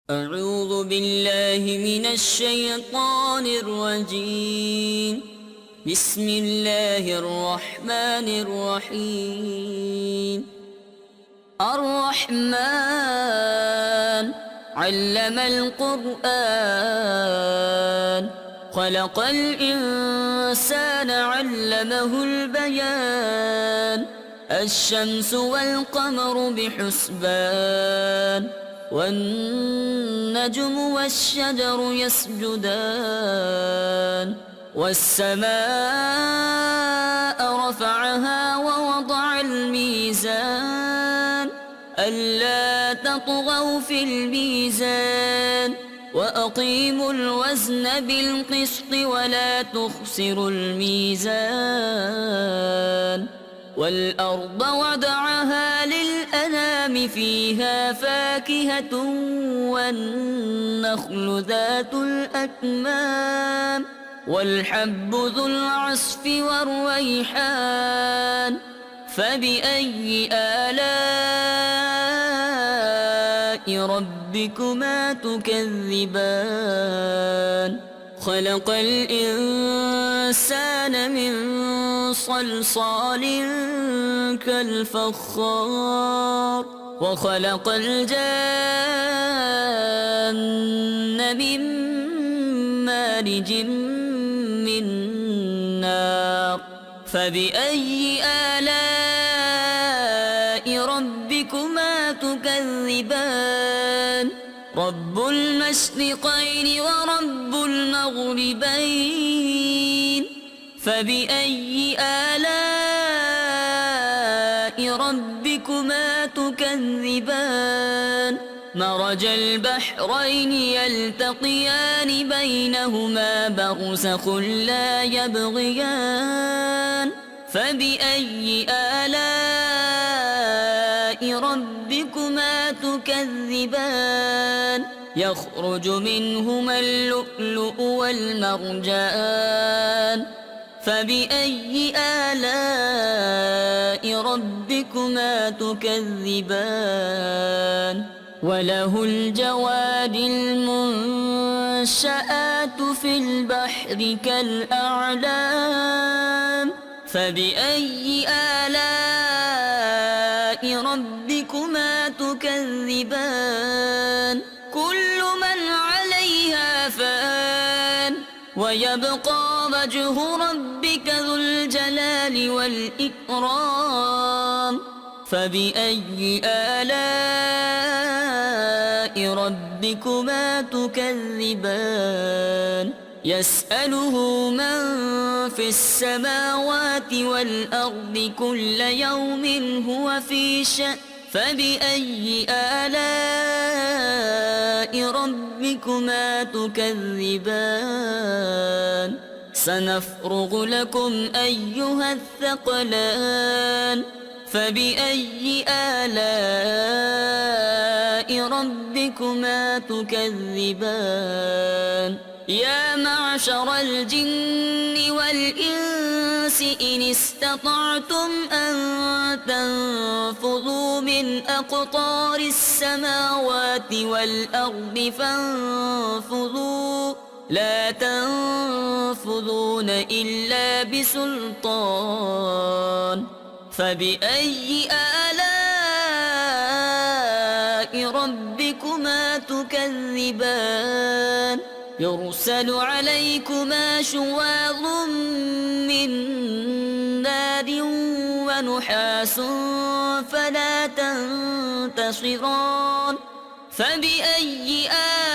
أعوذ بالله من الشيطان الرجيم. بسم الله الرحمن الرحيم. الرحمن علم القرآن، خلق الإنسان علمه البيان. الشمس والقمر بحسبان، والنجم والشجر يسجدان. والسماء رفعها ووضع الميزان، ألا تطغوا في الميزان، وأقيموا الوزن بالقسط ولا تخسروا الميزان. والأرض وضعها للأنام، فيها فاكهة والنخل ذات الأكمام، والحب ذو العصف والريحان. فبأي آلاء ربكما تكذبان؟ خلق الإنسان من صلصال كالفخار، وخلق الجان من مارج من نار. فبأي آلاء ربكما تكذبان؟ رب المشرقين ورب المغربين. فبأي آلاء ربكما تكذبان؟ مرج البحرين يلتقيان، بينهما برزخ لا يبغيان. فبأي آلاء ربكما تكذبان؟ يخرج منهما اللؤلؤ والمرجان. فبأي آلاء ربكما تكذبان؟ وله الجوار المنشآت في البحر كالأعلام. فبأي آلاء ربكما تكذبان؟ كل من عليها فان، ويبقى وجه ربك ذو الجلال والإكرام. فبأي آلاء ربكما تكذبان؟ يسأله من في السماوات والأرض كل يوم هو في شأن. فبأي آلاء ربكما تكذبان؟ سنفرغ لكم أيها الثقلان. فبأي آلاء ربكما تكذبان؟ يا معشر الجن والإنس إن استطعتم أن تنفذوا من أقطار السماوات والأرض فانفذوا، لا تنفذون إلا بسلطان. فبأي آلاء ربكما تكذبان؟ يرسل عليكما شواظ من نار ونحاس فلا تنتصران. فبأي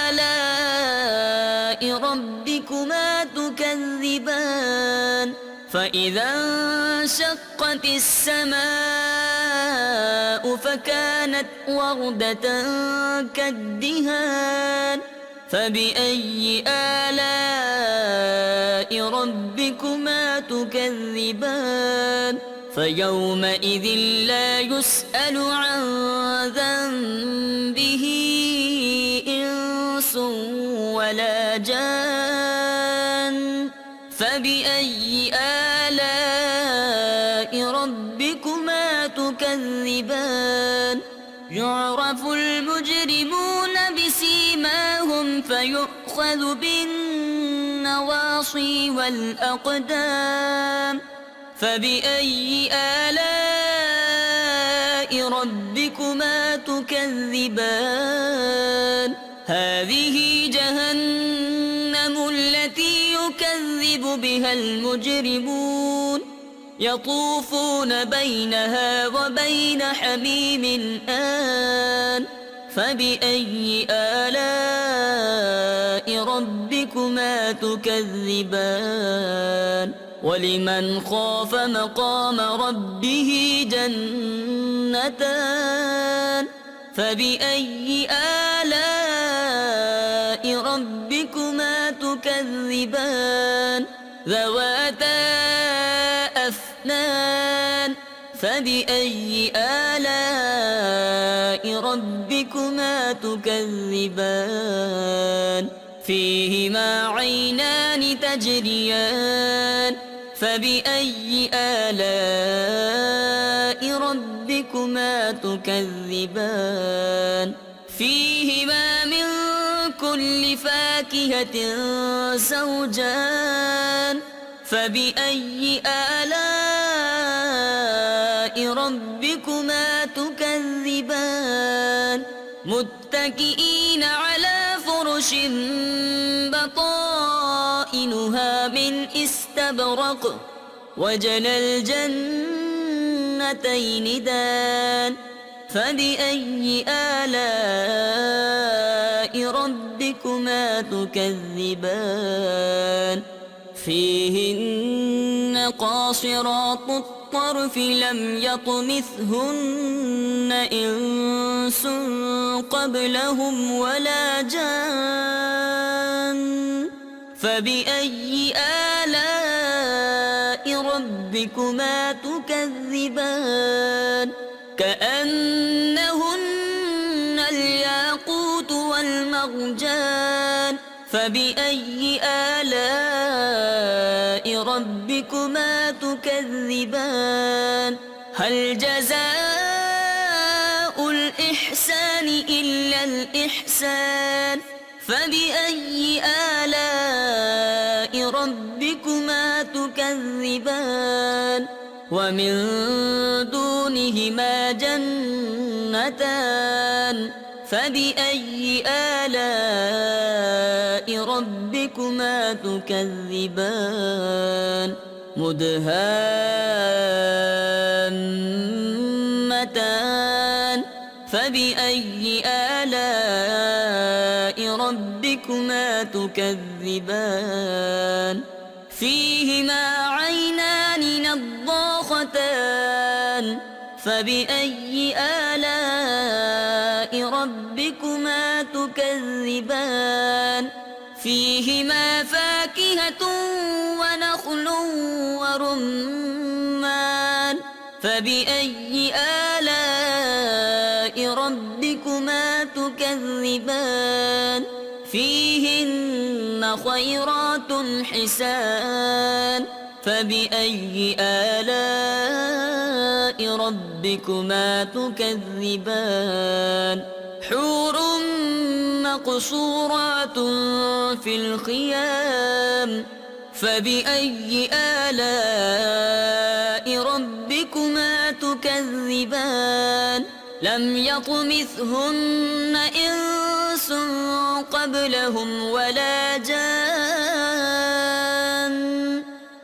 آلاء ربكما تكذبان؟ فإذا انشقت السماء فكانت وردة كالدهان. فبأي آلاء ربكما تكذبان؟ فيومئذ لا يسأل عن ذنبه إنس ولا جان. فبأي آلاء ربكما تكذبان؟ يعرف المجرمون بسيماهم فيؤخذ بالنواصي والأقدام فبأي آلاء ربكما تكذبان هذه جهنم التي يكذب بها المجرمون يطوفون بينها وبين حميم آن فبأي آلاء ربكما تكذبان ولمن خاف مقام ربه جنتان فبأي آلاء ربكما تكذبان ذواتا أفنان فبأي آلاء ربكما تكذبان فيهما عينان تجريان فبأي آلاء ربكما تكذبان فيهما من كل فاكهة زوجان فبأي آلاء ربكما تكذبان متكئين على فرش بطائنها من استبرق وجنى الجنتين دان فبأي آلاء ربكما تكذبان فيهن قاصرات الطرف لم يطمثهن إنس قبلهم ولا جان فبأي آلاء ربكما تكذبان كأنهن الياقوت والمرجان فبأي آلاء ربكما تكذبان هل جزاء الإحسان إلا الإحسان فبأي آلاء ربكما تكذبان ومن دونهما جنتان فبأي آلاء ربكما تكذبان مدهامتان فبأي آلاء ربكما تكذبان فيهما عينان نضاختان فبأي آلاء ربكما تكذبان فيهما فاكهة ونخل ورمان فبأي آلاء ربكما تكذبان فيهن خيرات حسان فبأي آلاء ربكما تكذبان حور مقصورات في الخيام فبأي آلاء ربكما تكذبان لم يطمثهن إنس قبلهم ولا جان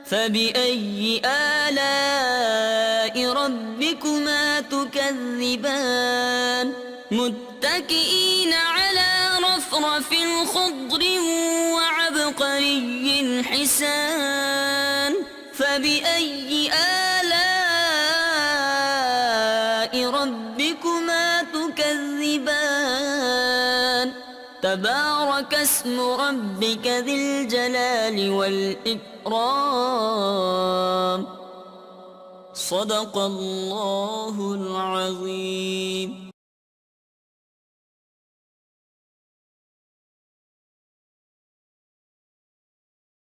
فبأي آلاء ربكما تكذبان متكئين على رفرف خضر وعبقري حسان فبأي آلاء ربكما تكذبان تبارك اسم ربك ذي الجلال والإكرام صدق الله العظيم.